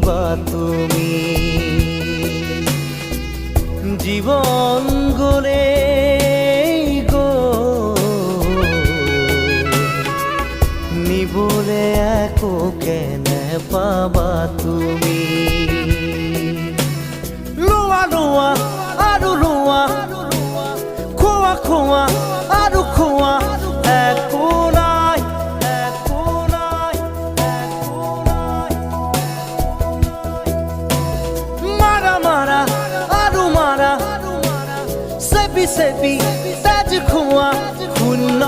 বা তুমি জীবন গলে গো নিবলে একো কেনে পাবা তুমি লোয়া লোয়া আৰু লোয়া খোৱা খোৱা আৰু খোৱা একো নাই একো নাই একো নাই মাৰা মাৰা আৰু মাৰা চেপি চেপি তেজ খোৱা শূন্য